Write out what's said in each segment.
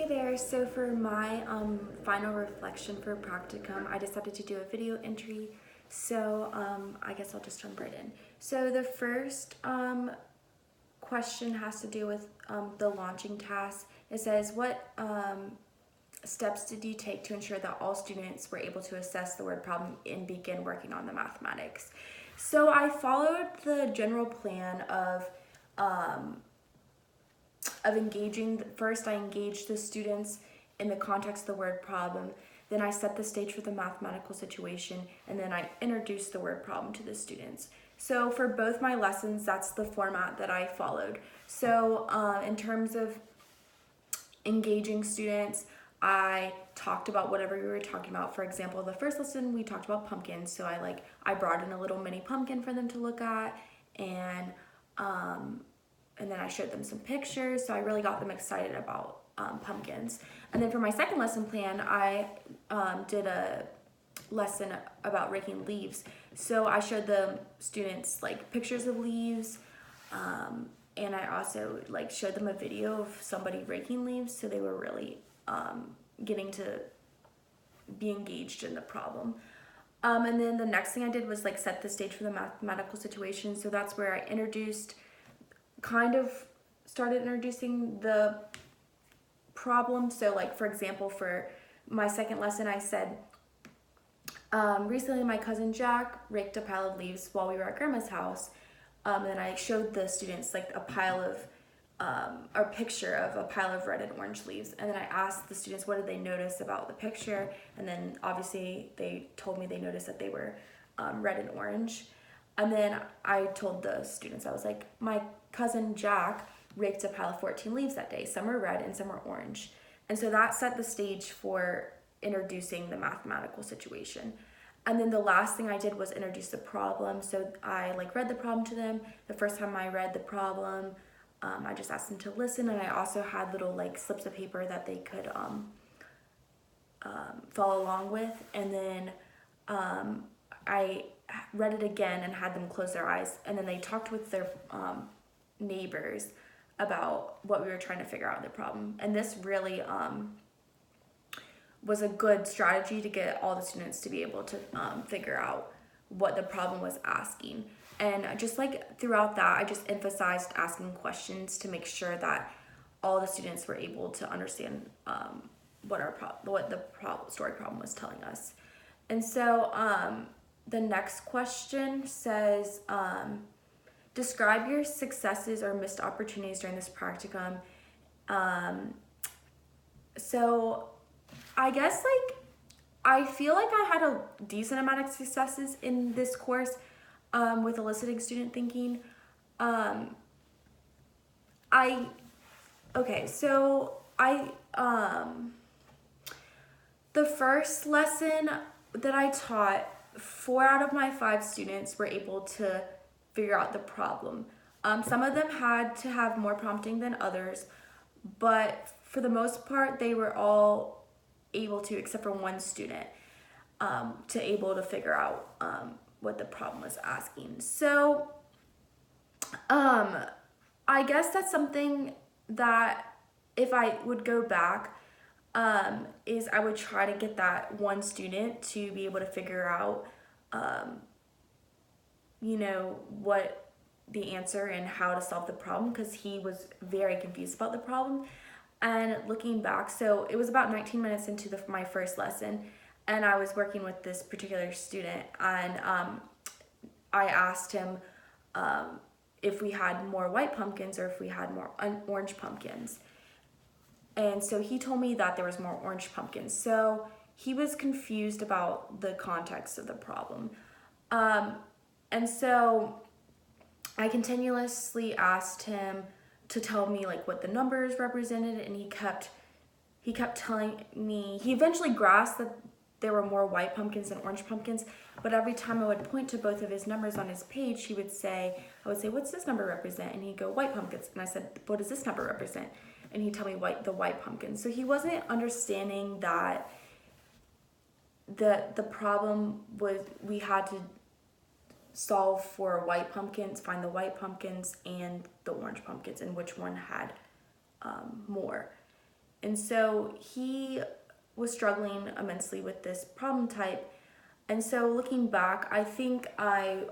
Hey there, so for my final reflection for Practicum, I decided to do a video entry, so I guess I'll just jump right in. So the first question has to do with the launching task. It says, what steps did you take to ensure that all students were able to assess the word problem and begin working on the mathematics? So I followed the general plan of engaging. First, I engaged the students in the context of the word problem. Then I set the stage for the mathematical situation, and then I introduced the word problem to the students. So for both my lessons, that's the format that I followed. So in terms of engaging students, I talked about whatever we were talking about. For example, the first lesson we talked about pumpkins, so I brought in a little mini pumpkin for them to look at, and then I showed them some pictures, so I really got them excited about pumpkins. And then for my second lesson plan, I did a lesson about raking leaves. So I showed the students pictures of leaves, and I also showed them a video of somebody raking leaves, so they were really getting to be engaged in the problem. And then the next thing I did was set the stage for the mathematical situation. So that's where I started introducing the problem. So for example, for my second lesson, I said, recently my cousin Jack raked a pile of leaves while we were at grandma's house. And then I showed the students a picture of a pile of red and orange leaves. And then I asked the students what did they notice about the picture. And then obviously they told me they noticed that they were red and orange. And then I told the students, I was like, my cousin Jack raked a pile of 14 leaves that day. Some were red and some were orange. And so that set the stage for introducing the mathematical situation. And then the last thing I did was introduce the problem. So I read the problem to them. The first time I read the problem, I just asked them to listen, and I also had little slips of paper that they could follow along with. And then I read it again and had them close their eyes, and then they talked with their neighbors about what we were trying to figure out in the problem. And this really was a good strategy to get all the students to be able to figure out what the problem was asking. And just throughout that, I just emphasized asking questions to make sure that all the students were able to understand what the story problem was telling us. And so the next question says, describe your successes or missed opportunities during this practicum. So I guess I feel like I had a decent amount of successes in this course with eliciting student thinking. The first lesson that I taught, 4 out of my 5 students were able to figure out the problem. Some of them had to have more prompting than others, but for the most part, they were all able to, except for one student, to able to figure out what the problem was asking. So I guess that's something that if I would go back, is I would try to get that one student to be able to figure out, what the answer and how to solve the problem, because he was very confused about the problem. And looking back, so it was about 19 minutes into my first lesson, and I was working with this particular student, and I asked him if we had more white pumpkins or if we had more orange pumpkins. And so he told me that there was more orange pumpkins. So he was confused about the context of the problem. And so I continuously asked him to tell me what the numbers represented, and he kept telling me. He eventually grasped that there were more white pumpkins than orange pumpkins, but every time I would point to both of his numbers on his page, I would say, what's this number represent? And he'd go, white pumpkins. And I said, what does this number represent? And he'd tell me the white pumpkins. So he wasn't understanding that the problem was we had to solve for white pumpkins, find the white pumpkins and the orange pumpkins, and which one had more. And so he was struggling immensely with this problem type. And so looking back, I think I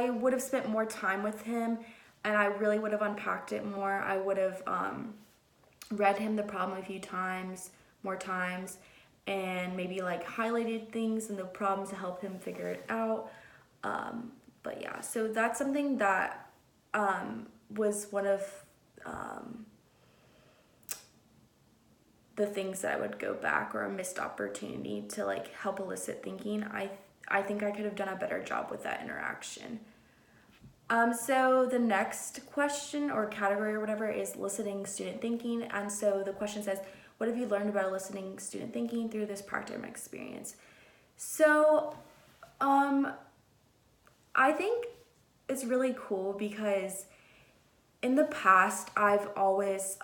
would have spent more time with him, and I really would have unpacked it more. I would have read him the problem a few times, more times, and maybe like highlighted things in the problems to help him figure it out. But yeah, so that's something that was one of the things that I would go back, or a missed opportunity to like help elicit thinking. I think I could have done a better job with that interaction. So the next question or category or whatever is eliciting student thinking. And so the question says, what have you learned about eliciting student thinking through this practicum experience? So I think it's really cool because in the past, I've always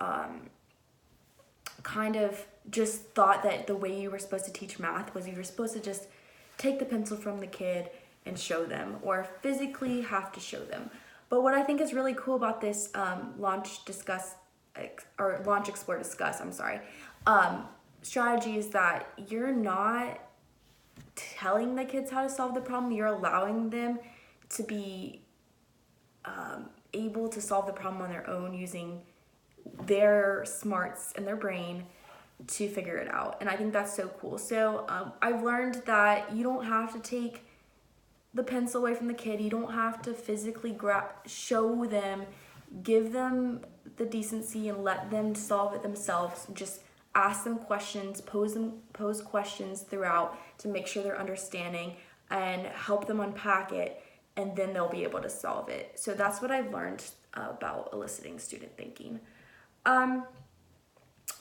kind of just thought that the way you were supposed to teach math was you were supposed to just take the pencil from the kid and show them, or physically have to show them. But what I think is really cool about this launch, explore, discuss, strategy is that you're not telling the kids how to solve the problem, you're allowing them to be able to solve the problem on their own using their smarts and their brain to figure it out. And I think that's so cool. So I've learned that you don't have to take the pencil away from the kid. You don't have to physically show them, give them the decency and let them solve it themselves. Just ask them questions, pose questions throughout to make sure they're understanding, and help them unpack it, and then they'll be able to solve it. So that's what I've learned about eliciting student thinking.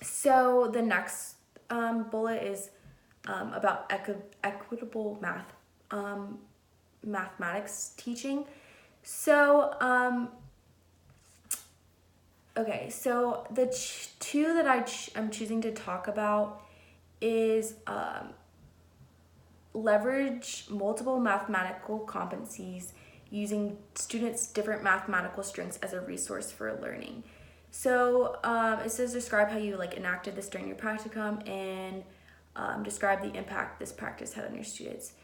So the next bullet is about equitable mathematics teaching. So okay, so the two that I'm choosing to talk about is leverage multiple mathematical competencies using students' different mathematical strengths as a resource for learning. So it says describe how you like enacted this during your practicum, and describe the impact this practice had on your students.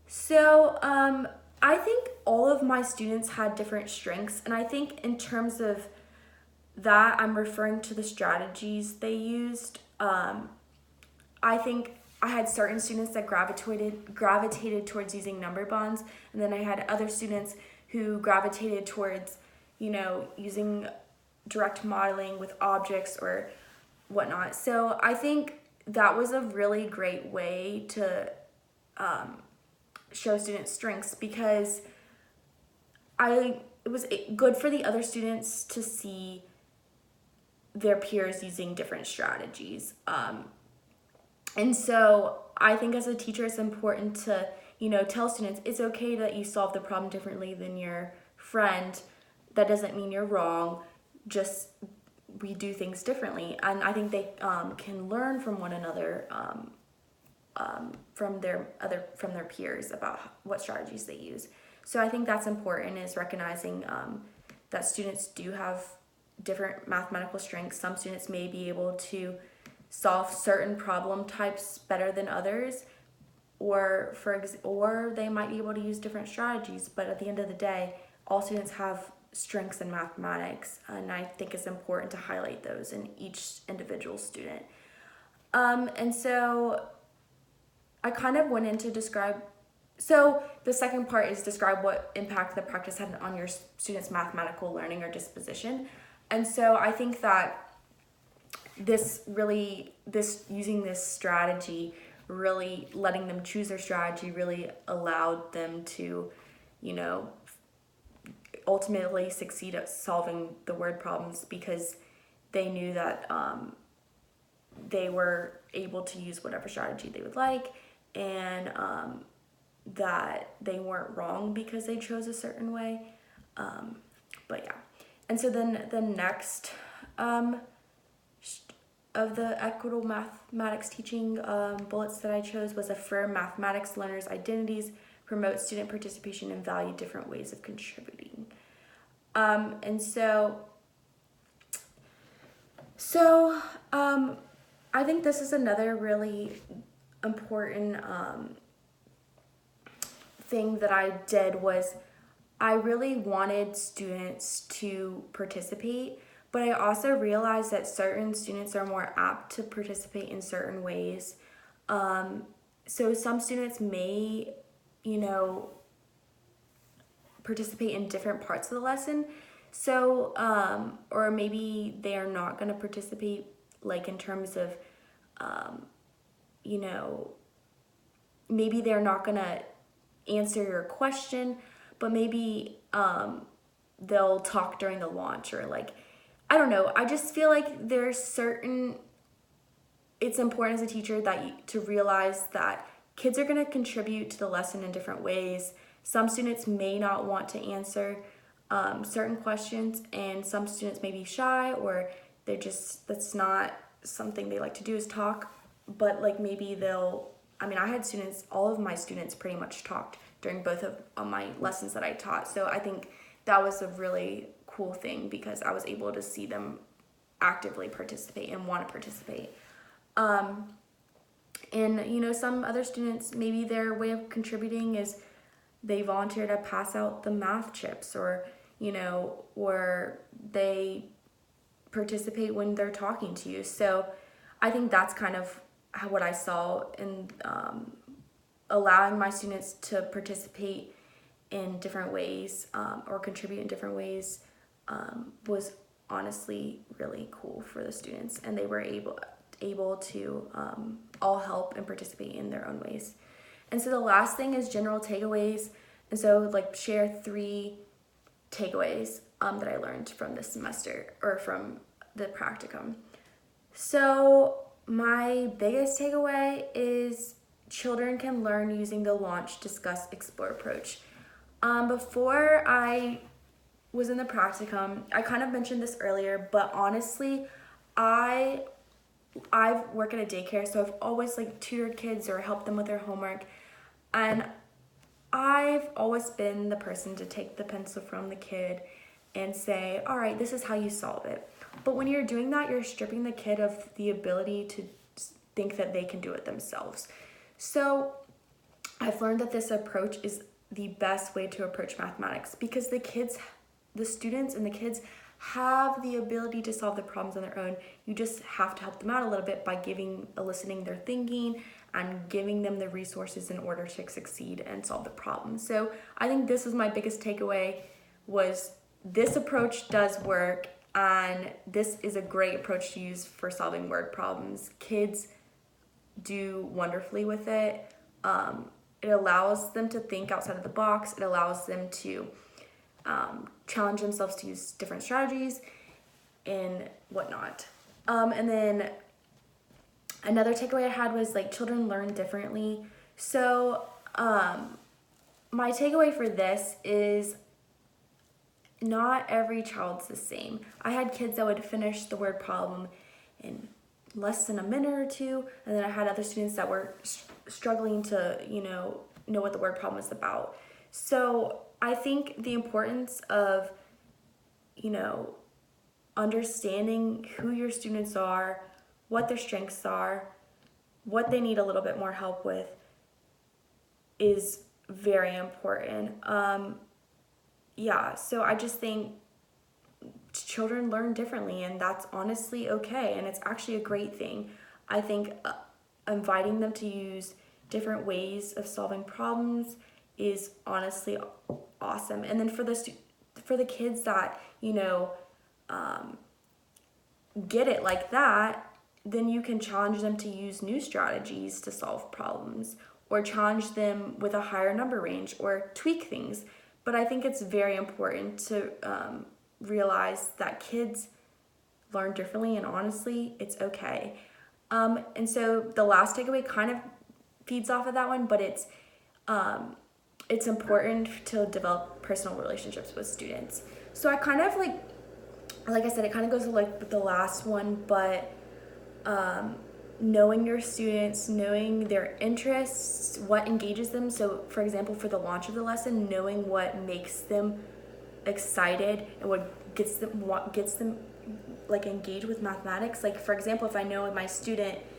So I think all of my students had different strengths, and I think in terms of that, I'm referring to the strategies they used. I think I had certain students that gravitated towards using number bonds, and then I had other students who gravitated towards, using direct modeling with objects or whatnot. So I think that was a really great way to show students' strengths, because it was good for the other students to see their peers using different strategies. And so I think as a teacher, it's important to, tell students it's okay that you solve the problem differently than your friend. That doesn't mean you're wrong. Just we do things differently. And I think they can learn from one another, from their peers about what strategies they use. So I think that's important, is recognizing that students do have different mathematical strengths. Some students may be able to solve certain problem types better than others, or they might be able to use different strategies. But at the end of the day, all students have strengths in mathematics, and I think it's important to highlight those in each individual student. And so I kind of went into so the second part is describe what impact the practice had on your students' mathematical learning or disposition. And so I think that using this strategy, really letting them choose their strategy, really allowed them to, ultimately succeed at solving the word problems, because they knew that they were able to use whatever strategy they would like, and that they weren't wrong because they chose a certain way. But yeah. And so then the next of the equitable mathematics teaching bullets that I chose was affirm mathematics learners' identities, promote student participation, and value different ways of contributing. And so So, I think this is another really important thing that I did was I really wanted students to participate, but I also realized that certain students are more apt to participate in certain ways. So some students may, you know, participate in different parts of the lesson. So, or maybe they are not going to participate, like in terms of, you know, maybe they're not going to answer your question, but maybe they'll talk during the launch or like, I don't know. I just feel like there's certain, it's important as a teacher that to realize that kids are going to contribute to the lesson in different ways. Some students may not want to answer certain questions, and some students may be shy or they're just, that's not something they like to do is talk. But like maybe they'll, I mean, I had students, all of my students pretty much talked during both of my lessons that I taught. So I think that was a really cool thing because I was able to see them actively participate and want to participate. And you know, some other students, maybe their way of contributing is they volunteer to pass out the math chips, or you know, or they participate when they're talking to you. So I think that's kind of what I saw in allowing my students to participate in different ways or contribute in different ways was honestly really cool for the students, and they were able to all help and participate in their own ways. And so the last thing is general takeaways. And so like share 3 takeaways that I learned from this semester or from the practicum. So my biggest takeaway is children can learn using the launch, discuss, explore approach. Before I was in the practicum, I kind of mentioned this earlier, but honestly, I work at a daycare, so I've always like tutored kids or helped them with their homework, and I've always been the person to take the pencil from the kid and say, all right, this is how you solve it. But when you're doing that, you're stripping the kid of the ability to think that they can do it themselves. So I've learned that this approach is the best way to approach mathematics because the students and the kids have the ability to solve the problems on their own. You just have to help them out a little bit by eliciting their thinking and giving them the resources in order to succeed and solve the problem. So I think this was my biggest takeaway was this approach does work, and this is a great approach to use for solving word problems. Kids do wonderfully with it. It allows them to think outside of the box. It allows them to challenge themselves to use different strategies and whatnot. And then another takeaway I had was like children learn differently. So my takeaway for this is not every child's the same. I had kids that would finish the word problem in less than a minute or two, and then I had other students that were struggling to, know what the word problem was about. So I think the importance of, understanding who your students are, what their strengths are, what they need a little bit more help with is very important. So I just think children learn differently, and that's honestly okay, and it's actually a great thing. I think inviting them to use different ways of solving problems is honestly awesome. And then for the kids that get it like that, then you can challenge them to use new strategies to solve problems, or challenge them with a higher number range, or tweak things. But I think it's very important to realize that kids learn differently, and honestly, it's okay. And so the last takeaway kind of feeds off of that one, but it's important to develop personal relationships with students. So I kind of like I said, it kind of goes with the last one, but knowing your students, knowing their interests, what engages them. So for example, for the launch of the lesson, knowing what makes them excited and what gets them like engage with mathematics. Like for example, if I know my students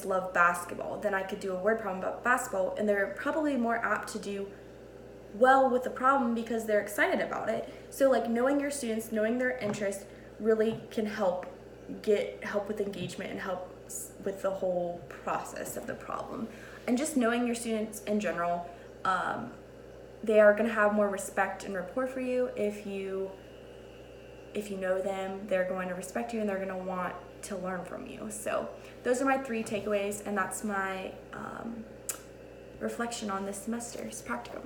love basketball, then I could do a word problem about basketball, and they're probably more apt to do well with the problem because they're excited about it. So like knowing your students, knowing their interests really can help with engagement and help with the whole process of the problem. And just knowing your students in general, they are going to have more respect and rapport for you. If you know them, they're going to respect you and they're going to want to learn from you. So those are my 3 takeaways, and that's my reflection on this semester's practicum.